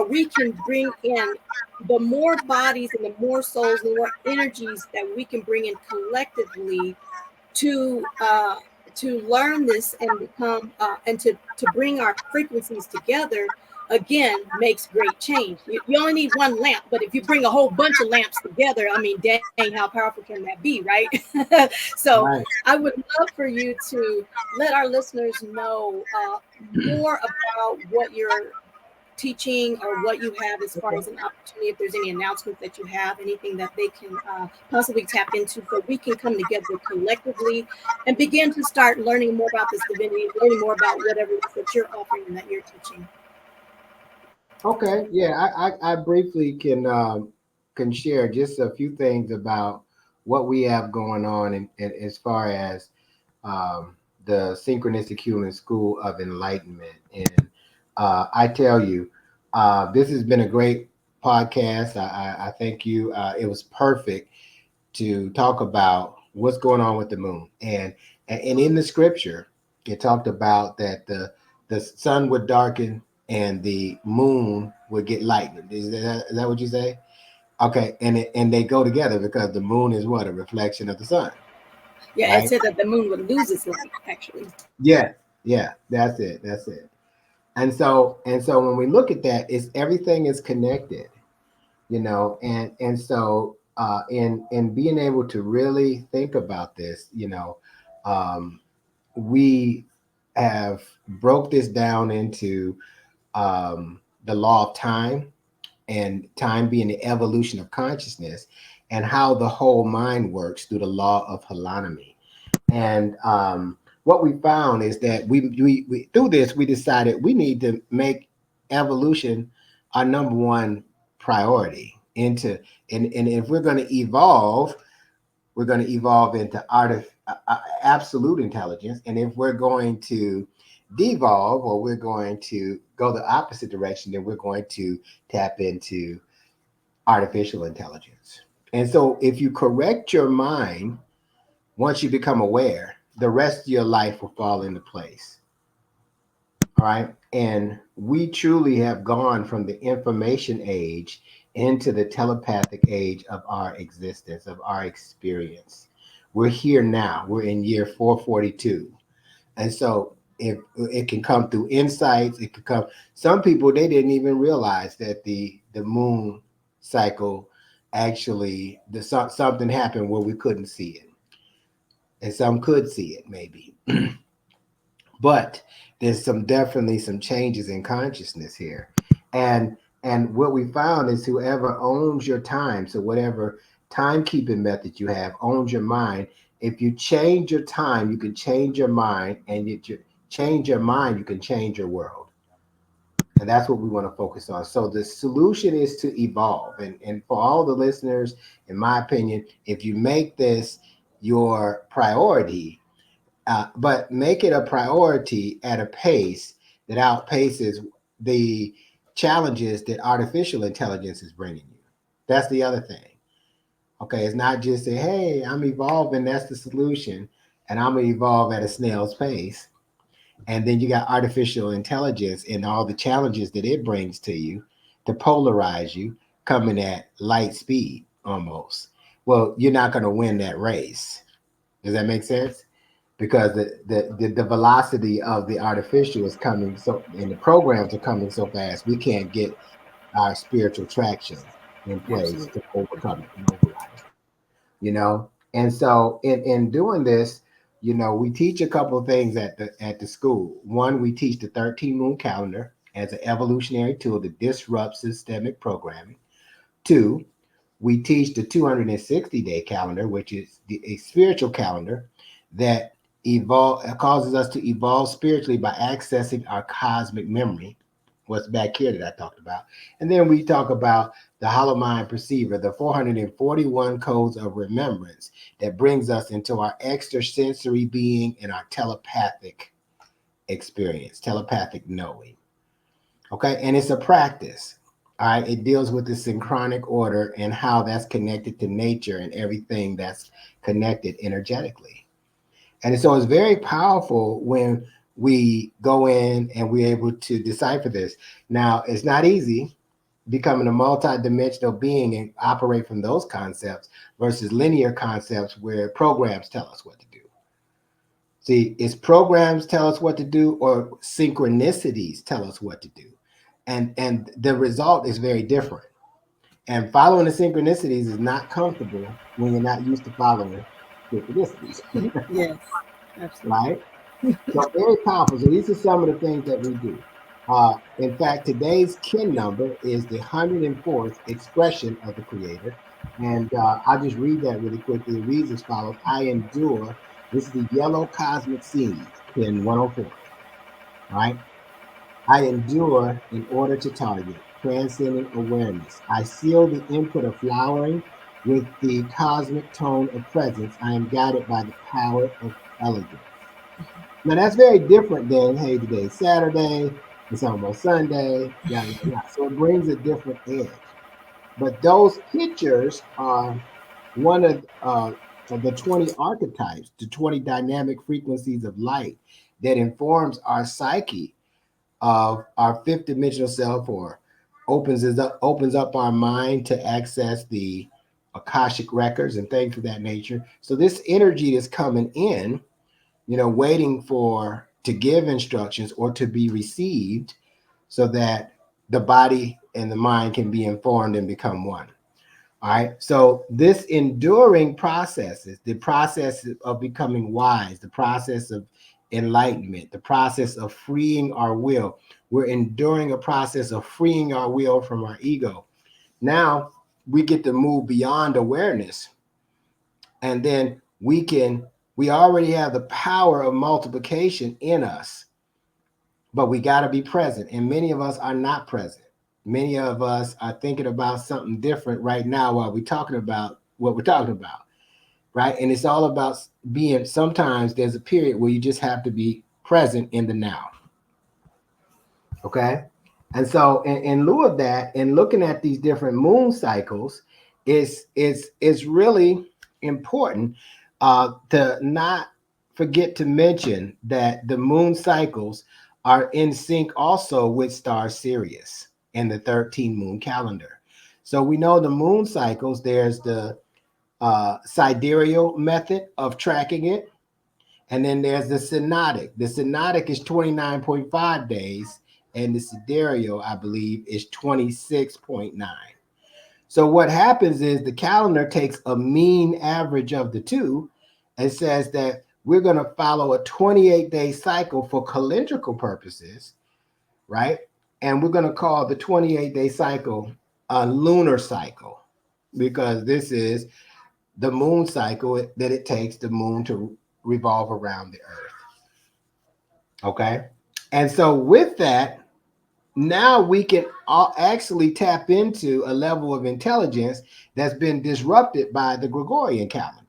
we can bring in the more bodies and the more souls and the more energies that we can bring in collectively to uh, to learn this and become and to bring our frequencies together again makes great change. You only need one lamp, but if you bring a whole bunch of lamps together, I mean, dang, how powerful can that be, right? So Right. I would love for you to let our listeners know more about what you're teaching or what you have as far Okay. as an opportunity, if there's any announcements that you have, anything that they can possibly tap into, so we can come together collectively and begin to start learning more about this divinity, learning more about whatever it is that you're offering and that you're teaching. Okay. Yeah, I briefly can share just a few things about what we have going on, and as far as the Synchronistic Healing School of Enlightenment. And I tell you, this has been a great podcast. I thank you. It was perfect to talk about what's going on with the moon. And in the scripture, it talked about that the sun would darken and the moon would get lightened. Is that what you say? Okay, and they go together because the moon is what, a reflection of the sun, Yeah, it right? said that the moon would lose its light, actually. Yeah, yeah, that's it. That's it. And so when we look at that, it's everything is connected, and so in being able to really think about this, um, we have broke this down into the law of time, and time being the evolution of consciousness, and how the whole mind works through the law of holonomy. And what we found is that we through this we decided we need to make evolution our number one priority into, and if we're going to evolve, we're going to evolve into absolute intelligence, and if we're going to devolve, or we're going to go the opposite direction, then we're going to tap into artificial intelligence. And so if you correct your mind, once you become aware, the rest of your life will fall into place. All right. And we truly have gone from the information age into the telepathic age of our existence, of our experience. We're here now. We're in year 442. And so if it can come through insights, it could come. Some people they didn't even realize that the moon cycle actually something happened where we couldn't see it, and some could see it maybe. But there's some definitely some changes in consciousness here, and what we found is whoever owns your time, so whatever timekeeping method you have owns your mind. If you change your time, you can change your mind, and you change your mind, you can change your world. And that's what we want to focus on. So the solution is to evolve, and for all the listeners, in my opinion, if you make this your priority, but make it a priority at a pace that outpaces the challenges that artificial intelligence is bringing you. That's the other thing. Okay, it's not just say, hey, I'm evolving, that's the solution, and I'm gonna evolve at a snail's pace. And then you got artificial intelligence and all the challenges that it brings to you to polarize you, coming at light speed almost. Well, you're not gonna win that race. Does that make sense? Because the velocity of the artificial is coming so, and the programs are coming so fast, we can't get our spiritual traction in place Absolutely. to overcome it and override it. And so in doing this, we teach a couple of things at the school. One, we teach the 13 moon calendar as an evolutionary tool to disrupt systemic programming. Two, we teach the 260-day calendar, which is a spiritual calendar that causes us to evolve spiritually by accessing our cosmic memory, what's back here that I talked about. And then we talk about the hollow mind perceiver, the 441 codes of remembrance that brings us into our extrasensory being and our telepathic experience, telepathic knowing. Okay, and it's a practice. All right, it deals with the synchronic order and how that's connected to nature and everything that's connected energetically. And so it's very powerful when we go in and we're able to decipher this. Now, it's not easy becoming a multi-dimensional being and operate from those concepts versus linear concepts where programs tell us what to do. See, it's programs tell us what to do or synchronicities tell us what to do. And the result is very different. And following the synchronicities is not comfortable when you're not used to following synchronicities, Yes, absolutely. right? So very powerful. So these are some of the things that we do. In fact, today's kin number is the 104th expression of the Creator. And I'll just read that really quickly. It reads as follows. I endure. This is the yellow cosmic seeds, kin 104. All right. I endure in order to target, transcending awareness. I seal the input of flowering with the cosmic tone of presence. I am guided by the power of elegance. Now that's very different than, hey, today's Saturday, it's almost Sunday, yada yada yada. So it brings a different edge. But those pictures are one of the 20 archetypes, the 20 dynamic frequencies of light that informs our psyche of our fifth dimensional self, or opens up our mind to access the Akashic records and things of that nature. So this energy is coming in, waiting for to give instructions or to be received so that the body and the mind can be informed and become one. All right. So this enduring process is the process of becoming wise, the process of enlightenment, the process of freeing our will. We're enduring a process of freeing our will from our ego. Now we get to move beyond awareness, and then we already have the power of multiplication in us, but we got to be present. And many of us are not present. Many of us are thinking about something different right now while we're talking about what we're talking about, right? And it's all about being, sometimes there's a period where you just have to be present in the now. Okay. And so in lieu of that, and looking at these different moon cycles, is really important to not forget to mention that the moon cycles are in sync also with star Sirius and the 13 moon calendar. So we know the moon cycles, there's the sidereal method of tracking it. And then there's the synodic. The synodic is 29.5 days, and the sidereal, I believe, is 26.9. So what happens is the calendar takes a mean average of the two and says that we're going to follow a 28-day cycle for calendrical purposes, right? And we're going to call the 28-day cycle a lunar cycle because this is the moon cycle that it takes the moon to revolve around the earth. Okay. And so with that, now we can actually tap into a level of intelligence that's been disrupted by the Gregorian calendar,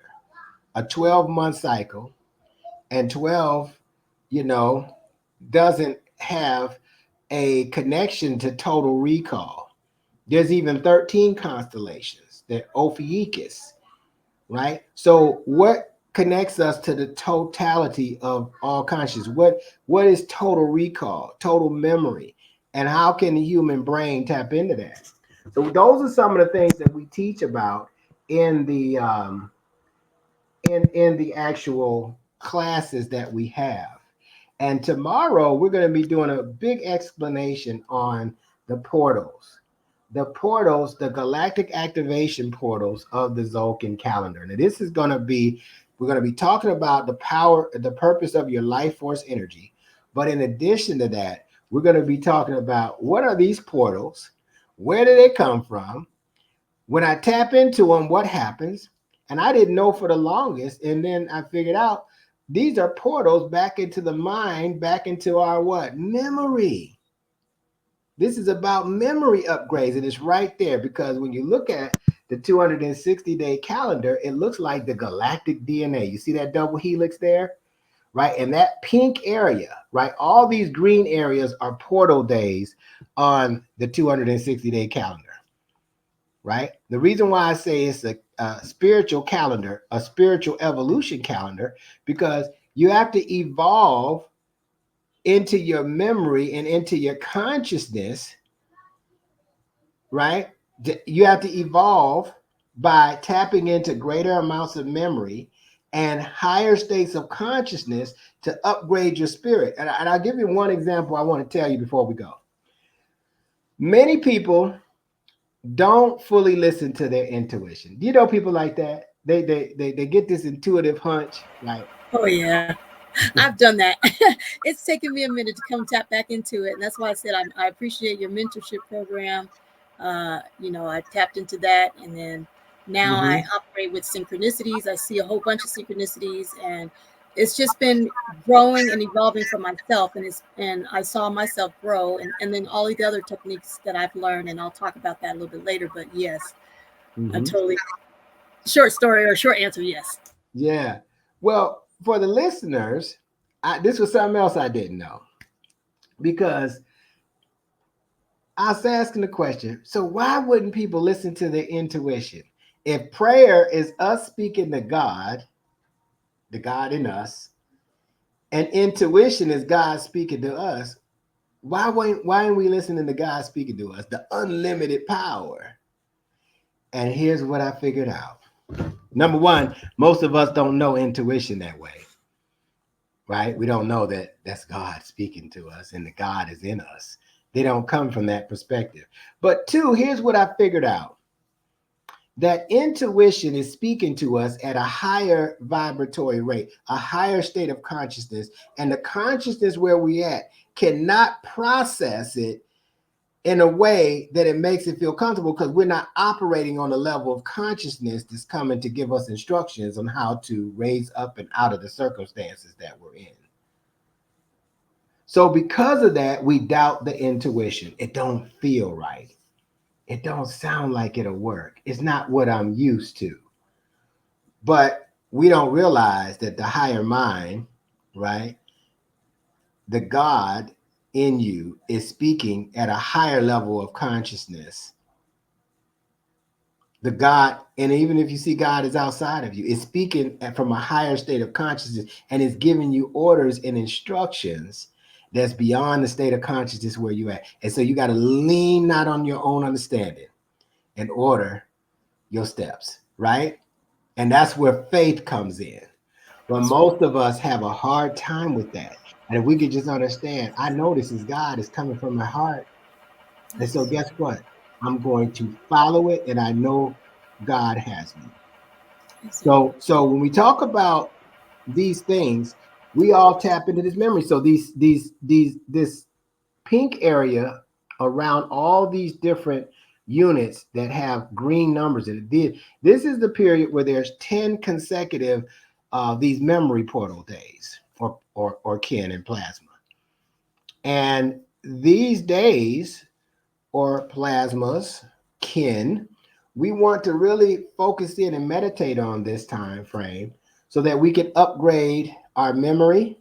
a 12-month cycle, and 12, you know, doesn't have a connection to total recall. There's even 13 constellations, the Ophiuchus, right? So what connects us to the totality of all consciousness? What is total recall, total memory, and how can the human brain tap into that? So those are some of the things that we teach about in the in the actual classes that we have. And tomorrow we're going to be doing a big explanation on the portals. The portals, the galactic activation portals of the Zolkin calendar. Now, this is going to be, we're going to be talking about the power, the purpose of your life force energy. But in addition to that, we're going to be talking about what are these portals? Where do they come from? When I tap into them, what happens? And I didn't know for the longest. And then I figured out these are portals back into the mind, back into our what? Memory. This is about memory upgrades, and it's right there because when you look at the 260-day calendar, it looks like the galactic DNA. You see that double helix there, right? And that pink area, right? All these green areas are portal days on the 260-day calendar, right? The reason why I say it's a spiritual calendar, a spiritual evolution calendar, because you have to evolve into your memory and into your consciousness, right? You have to evolve by tapping into greater amounts of memory and higher states of consciousness to upgrade your spirit. And I'll give you one example I want to tell you before we go. Many people don't fully listen to their intuition. Do you know people like that? They get this intuitive hunch, like, Oh yeah, I've done that. It's taken me a minute to come tap back into it, and that's why I said I appreciate your mentorship program. I tapped into that, and then now I mm-hmm, operate with synchronicities. I see a whole bunch of synchronicities, and it's just been growing and evolving for myself, and I saw myself grow, and then all the other techniques that I've learned, and I'll talk about that a little bit later. But yes, I mm-hmm. totally short story or short answer. Yes. Yeah. Well, for the listeners, this was something else I didn't know because I was asking the question. So why wouldn't people listen to their intuition? If prayer is us speaking to God, the God in us, and intuition is God speaking to us, why aren't we listening to God speaking to us? The unlimited power. And here's what I figured out. Number one, most of us don't know intuition that way, right? We don't know that that's God speaking to us and the God is in us. They don't come from that perspective. But two, here's what I figured out. That intuition is speaking to us at a higher vibratory rate, a higher state of consciousness, and the consciousness where we at cannot process it in a way that it makes it feel comfortable because we're not operating on a level of consciousness that's coming to give us instructions on how to raise up and out of the circumstances that we're in. So because of that, we doubt the intuition. It don't feel right. It don't sound like it'll work. It's not what I'm used to. But we don't realize that the higher mind, right? The God in you is speaking at a higher level of consciousness. The God, and even if you see God is outside of you, is speaking from a higher state of consciousness and is giving you orders and instructions that's beyond the state of consciousness where you at. And so you got to lean not on your own understanding and order your steps, right? And that's where faith comes in. But That's right. most of us have a hard time with that. And if we could just understand, I know this is God, it's coming from my heart. And so Yes. guess what? I'm going to follow it, and I know God has me. Yes. So when we talk about these things, we all tap into this memory. So this pink area around all these different units that have green numbers in it. This is the period where there's 10 consecutive these memory portal days or kin and plasma. And these days or plasmas, kin, we want to really focus in and meditate on this time frame so that we can upgrade our memory.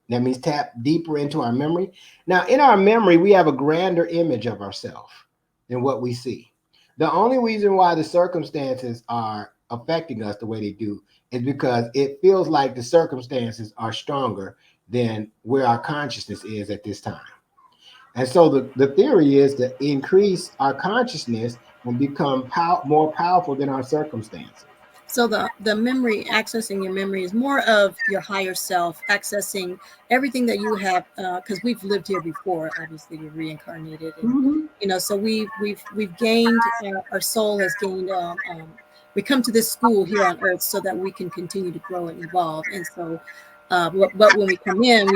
That means tap deeper into our memory. Now, in our memory, we have a grander image of ourselves than what we see. The only reason why the circumstances are affecting us the way they do is because it feels like the circumstances are stronger than where our consciousness is at this time. And so the theory is to increase our consciousness and become more powerful than our circumstances. So the memory, accessing your memory, is more of your higher self, accessing everything that you have, because we've lived here before. Obviously, we're reincarnated, and Mhm. so we've gained, our soul has gained. We come to this school here on Earth so that we can continue to grow and evolve. And so, but when we come in,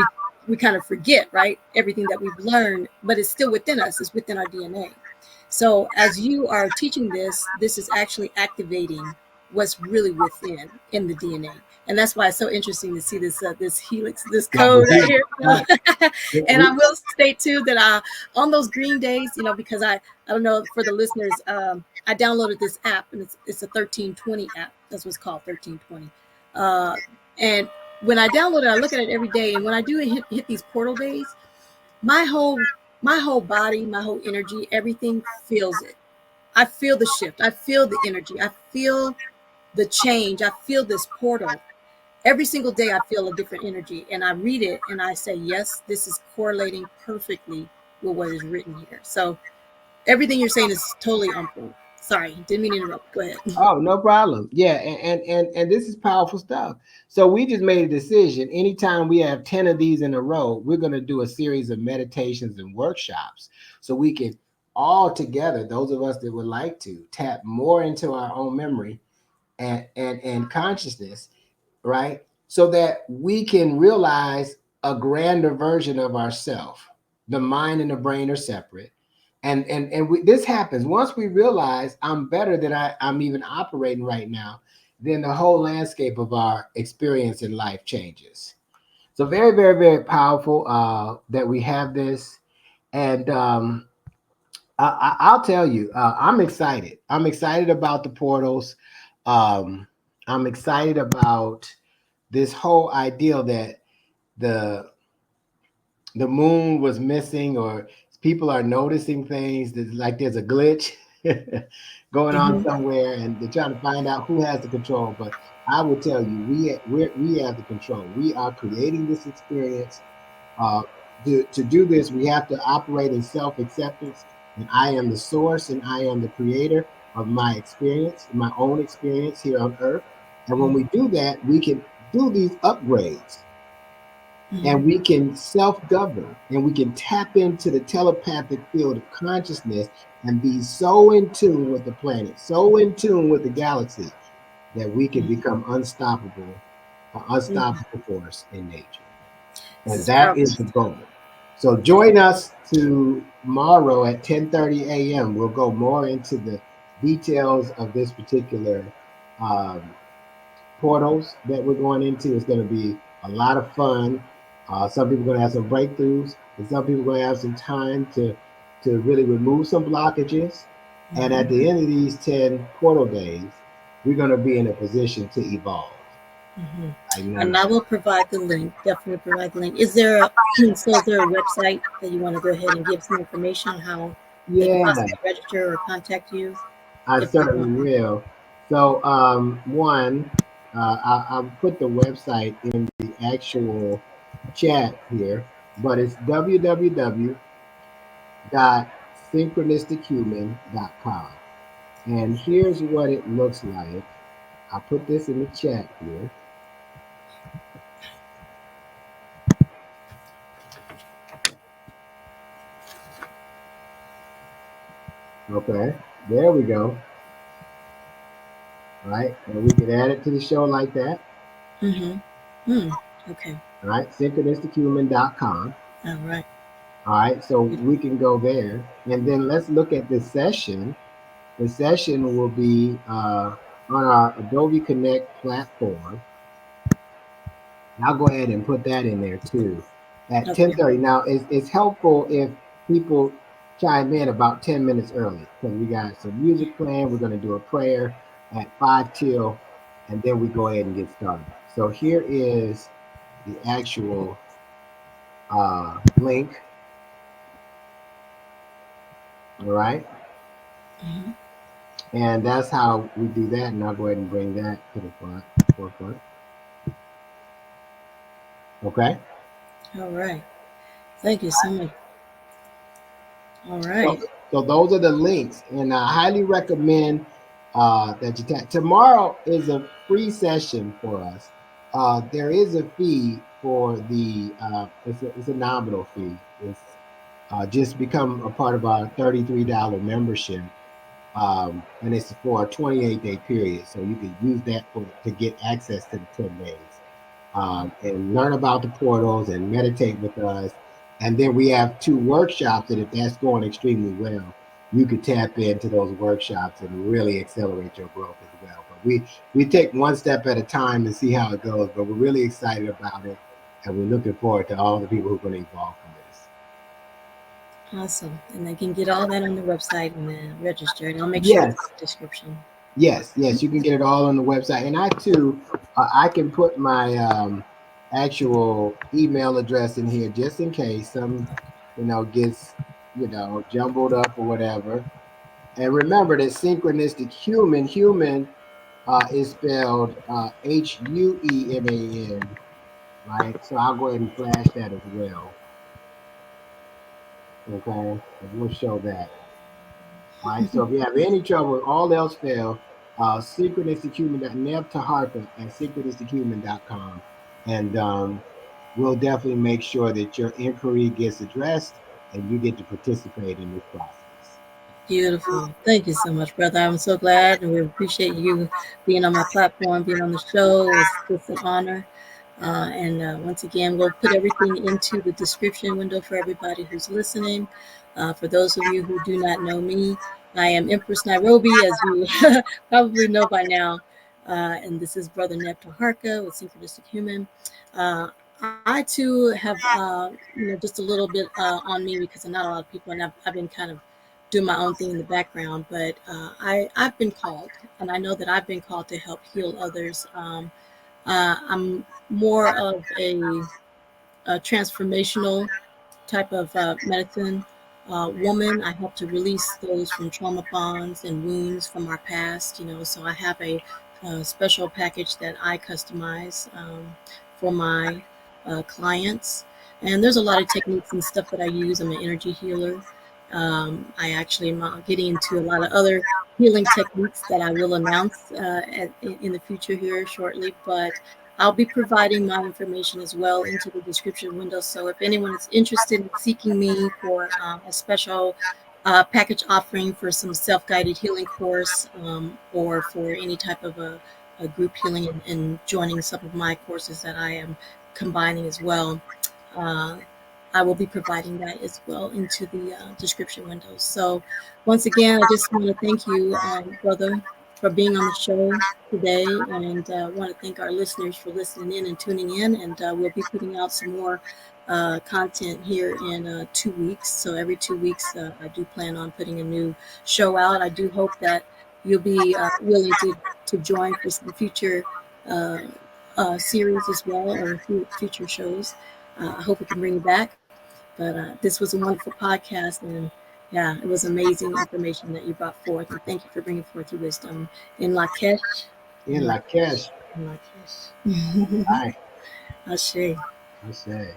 we kind of forget, right, everything that we've learned, but it's still within us. It's within our DNA. So as you are teaching this, this is actually activating what's really within in the DNA. And that's why it's so interesting to see this helix, this Like code right here. right. And I will state too that on those green days, because I don't know, for the listeners, I downloaded this app, and it's a 1320 app. That's what's called 1320. And when I download it, I look at it every day. And when I do hit these portal days, my whole my whole body, my whole energy, everything feels it. I feel the shift. I feel the energy. I feel the change. I feel this portal. Every single day I feel a different energy, and I read it and I say, yes, this is correlating perfectly with what is written here. So everything you're saying is totally on point. Sorry, didn't mean to interrupt. Go ahead. Oh, no problem. Yeah, and this is powerful stuff. So we just made a decision. Anytime we have 10 of these in a row, we're going to do a series of meditations and workshops so we can all together, those of us that would like to tap more into our own memory and consciousness, right? So that we can realize a grander version of ourself. The mind and the brain are separate. This happens once we realize I'm better than I'm even operating right now, then the whole landscape of our experience in life changes. So very, very, very powerful that we have this. And I'll tell you, I'm excited. I'm excited about the portals. Um, I'm excited about this whole idea that the the moon was missing or people are noticing things that like there's a glitch going on Mm-hmm. somewhere and they're trying to find out who has the control. But I will tell you, we have the control. We are creating this experience. uh, to do this, we have to operate in self-acceptance, and I am the source and I am the creator of my experience, my own experience here on earth. And when we do that, we can do these upgrades Mm-hmm. and we can self-govern and we can tap into the telepathic field of consciousness and be so in tune with the planet, so in tune with the galaxy that we can become unstoppable, an Mm-hmm. unstoppable force in nature. This And is that powerful. is the goal. So join us tomorrow at 10:30 a.m. We'll go more into the details of this particular um, portals that we're going into. It's going to be a lot of fun. Some people are going to have some breakthroughs, and some people are going to have some time to really remove some blockages. And Mm-hmm. at the end of these 10 portal days, we're going to be in a position to evolve Mm-hmm. like none And I other. will provide the link. Definitely provide the link. Is there so is there a website that you want to go ahead and give some information on how they can Yeah, possibly register or contact you I if they want? certainly will. So, one, I'll put the website in the actual chat here. but it's www.synchronistichuman.com. And here's what it looks like. I'll put this in the chat here. Okay, there we go. Right, and we can add it to the show like that. Mm-hmm. Hmm. Okay. All right, synchronistichuman.com. All right. All right, so we can go there. And then let's look at the session. The session will be on our Adobe Connect platform. And I'll go ahead and put that in there too at Okay. 10:30. Now, it's helpful if people chime in about 10 minutes early because we got some music playing. We're going to do a prayer at 5 till, and then we go ahead and get started. So here is the actual link. All right. Mm-hmm. And that's how we do that. And I'll go ahead and bring that to the forefront. Okay. All right. Thank you so much. All So, right. so those are the links, and I highly recommend that you tap. Tomorrow is a free session for us. There is a fee for the. It's a nominal fee. It's just become a part of our $33 membership, and it's for a 28-day period. So you can use that to get access to the 10 days. And learn about the portals and meditate with us. And then we have 2 workshops that if that's going extremely well, you could tap into those workshops and really accelerate your growth as well. But we take one step at a time to see how it goes, but we're really excited about it. And we're looking forward to all the people who are going to evolve from this. Awesome. And they can get all that on the website and register. And I'll make sure it's Yes, in the description. yes, you can get it all on the website. And I too, I can put my actual email address in here just in case some, gets, jumbled up or whatever. And remember that synchronistic human is spelled Hueman, right? So I'll go ahead and flash that as well. Okay, and we'll show that. All right. So if you have any trouble, all else fail, Neb Teharka at synchronistichuman.com. And we'll definitely make sure that your inquiry gets addressed and you get to participate in this process. Beautiful. Thank you so much, brother. I'm so glad and we appreciate you being on my platform, being on the show. It's just an honor. And once again, we'll put everything into the description window for everybody who's listening. For those of you who do not know me, I am Empress Nairobi, as you probably know by now. And this is Brother Neb Teharka with Synchronistic Human. I too have, just a little bit on me because I'm not a lot of people, and I've been kind of doing my own thing in the background. But I've been called, and I know that I've been called to help heal others. I'm more of a transformational type of medicine woman. I help to release those from trauma bonds and wounds from our past, So I have a special package that I customize for my clients. And there's a lot of techniques and stuff that I use. I'm an energy healer. I actually am getting into a lot of other healing techniques that I will announce in the future here shortly. But I'll be providing my information as well into the description window. So if anyone is interested in seeking me for a special package offering for some self-guided healing course or for any type of a group healing and joining some of my courses that I am combining as well, uh, I will be providing that as well into the description windows. So once again, I just want to thank you, brother, for being on the show today, and want to thank our listeners for listening in and tuning in. And we'll be putting out some more content here in 2 weeks. So every 2 weeks, I do plan on putting a new show out. I do hope that you'll be willing to join for some future uh, series as well, or future shows. I hope we can bring you back. But this was a wonderful podcast, and yeah, it was amazing information that you brought forth. And thank you for bringing forth your wisdom in Lakesh. In Lakesh. In Lakesh. Hi. Ashe. I say.